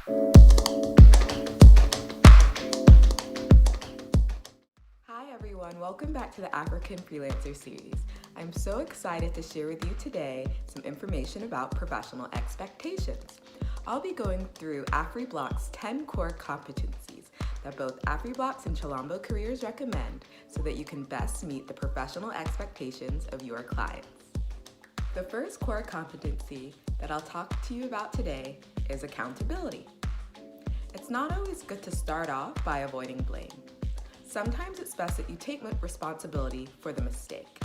Hi everyone, welcome back to the African Freelancer series. I'm so excited to share with you today some information about professional expectations. I'll be going through AfriBlocks' 10 core competencies that both AfriBlocks and Chilombo Careers recommend so that you can best meet the professional expectations of your clients. The first core competency that I'll talk to you about today is accountability. It's not always good to start off by avoiding blame. Sometimes it's best that you take responsibility for the mistake.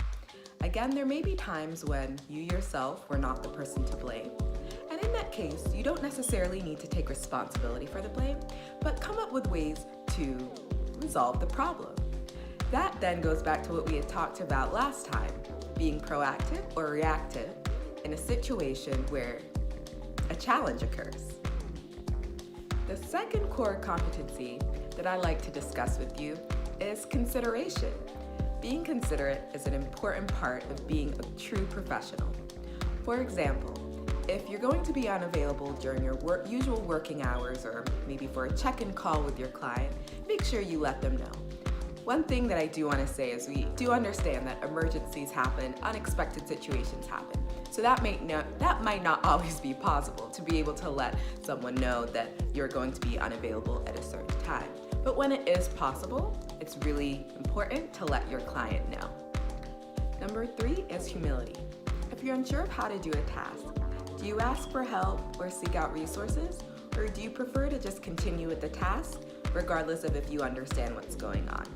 Again, there may be times when you yourself were not the person to blame. And in that case, you don't necessarily need to take responsibility for the blame, but come up with ways to resolve the problem. That then goes back to what we had talked about last time, being proactive or reactive in a situation where a challenge occurs. The second core competency that I like to discuss with you is consideration. Being considerate is an important part of being a true professional. For example, if you're going to be unavailable during your usual working hours or maybe for a check-in call with your client, make sure you let them know. One thing that I do want to say is we do understand that emergencies happen, unexpected situations happen. So that might not always be possible to be able to let someone know that you're going to be unavailable at a certain time. But when it is possible, it's really important to let your client know. Number 3 is humility. If you're unsure of how to do a task, do you ask for help or seek out resources? Or do you prefer to just continue with the task, regardless of if you understand what's going on?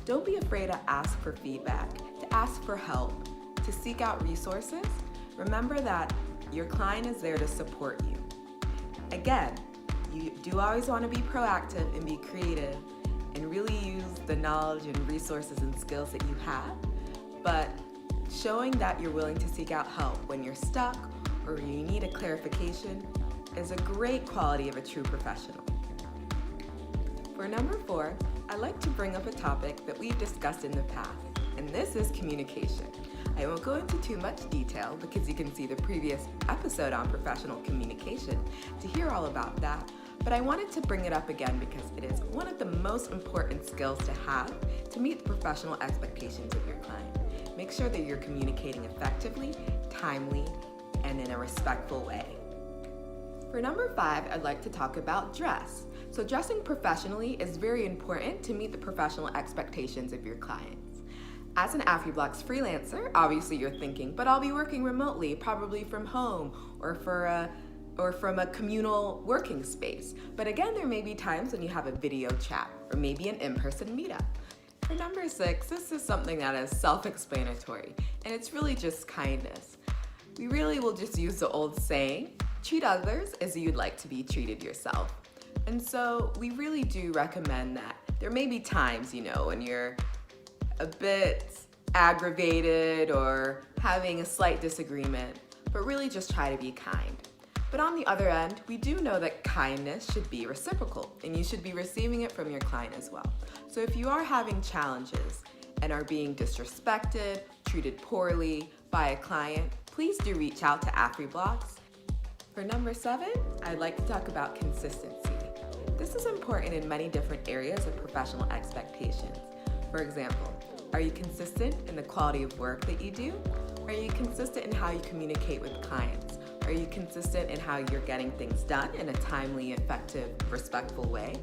Don't be afraid to ask for feedback, to ask for help, to seek out resources. Remember that your client is there to support you. Again, you do always want to be proactive and be creative and really use the knowledge and resources and skills that you have, but showing that you're willing to seek out help when you're stuck or you need a clarification is a great quality of a true professional. For number 4, I like to bring up a topic that we've discussed in the past, and this is communication. I won't go into too much detail because you can see the previous episode on professional communication to hear all about that, but I wanted to bring it up again because it is one of the most important skills to have to meet the professional expectations of your client. Make sure that you're communicating effectively, timely, and in a respectful way. For number 5, I'd like to talk about dress. So dressing professionally is very important to meet the professional expectations of your clients. As an AfriBlocks freelancer, obviously you're thinking, but I'll be working remotely, probably from home or from a communal working space. But again, there may be times when you have a video chat or maybe an in-person meetup. For number 6, this is something that is self-explanatory, and it's really just kindness. We really will just use the old saying, treat others as you'd like to be treated yourself. And so we really do recommend that. There may be times, when you're a bit aggravated or having a slight disagreement, but really just try to be kind. But on the other end, we do know that kindness should be reciprocal, and you should be receiving it from your client as well. So if you are having challenges and are being disrespected, treated poorly by a client, please do reach out to AfriBlocks. For number 7, I'd like to talk about consistency. This is important in many different areas of professional expectations. For example, are you consistent in the quality of work that you do? Are you consistent in how you communicate with clients? Are you consistent in how you're getting things done in a timely, effective, respectful way?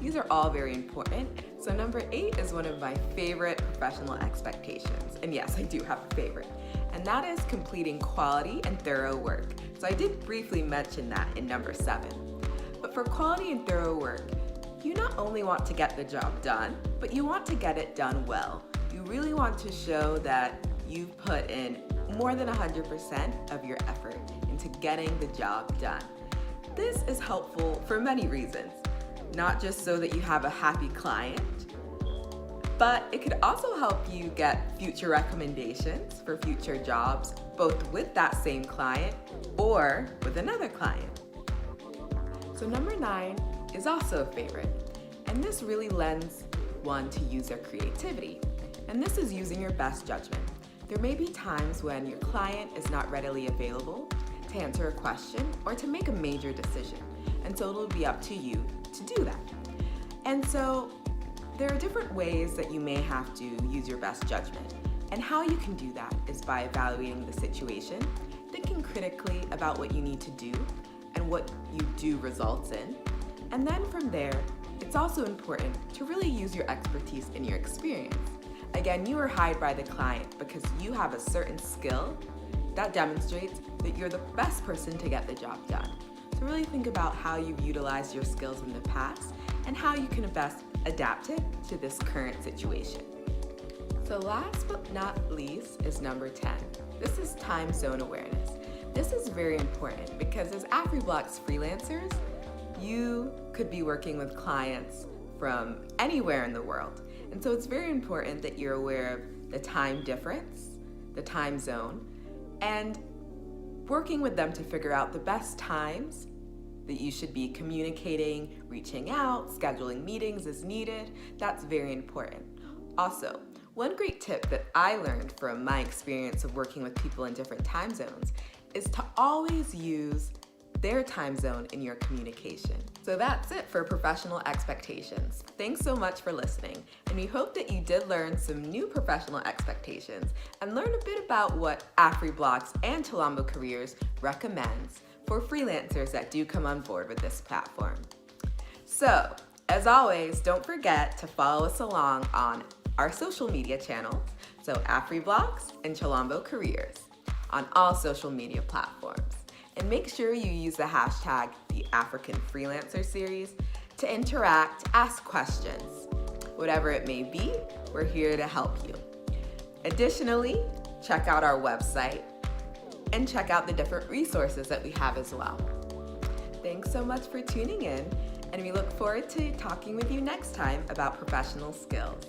These are all very important. So number 8 is one of my favorite professional expectations. And yes, I do have a favorite. And that is completing quality and thorough work. So I did briefly mention that in number 7. But for quality and thorough work, you not only want to get the job done, but you want to get it done well. You really want to show that you've put in more than 100% of your effort into getting the job done. This is helpful for many reasons, not just so that you have a happy client, but it could also help you get future recommendations for future jobs, both with that same client or with another client. So number 9 is also a favorite, and this really lends one to use their creativity, and this is using your best judgment. There may be times when your client is not readily available to answer a question or to make a major decision, and so it'll be up to you to do that. And so there are different ways that you may have to use your best judgment. And how you can do that is by evaluating the situation, thinking critically about what you need to do and what you do results in. And then from there, it's also important to really use your expertise and your experience. Again, you are hired by the client because you have a certain skill that demonstrates that you're the best person to get the job done. So really think about how you've utilized your skills in the past and how you can best adapt it to this current situation. So last but not least is number 10. This is time zone awareness. This is very important because as AfriBlocks freelancers, you could be working with clients from anywhere in the world. And so it's very important that you're aware of the time difference, the time zone, and working with them to figure out the best times that you should be communicating, reaching out, scheduling meetings as needed. That's very important. Also, one great tip that I learned from my experience of working with people in different time zones is to always use their time zone in your communication. So that's it for professional expectations. Thanks so much for listening, and we hope that you did learn some new professional expectations and learn a bit about what AfriBlocks and Chilombo Careers recommends for freelancers that do come on board with this platform. So, as always, don't forget to follow us along on our social media channels, so AfriBlocks and Chilombo Careers, on all social media platforms. And make sure you use the hashtag #TheAfricanFreelancerSeries to interact, ask questions. Whatever it may be, we're here to help you. Additionally, check out our website and check out the different resources that we have as well. Thanks so much for tuning in, and we look forward to talking with you next time about professional skills.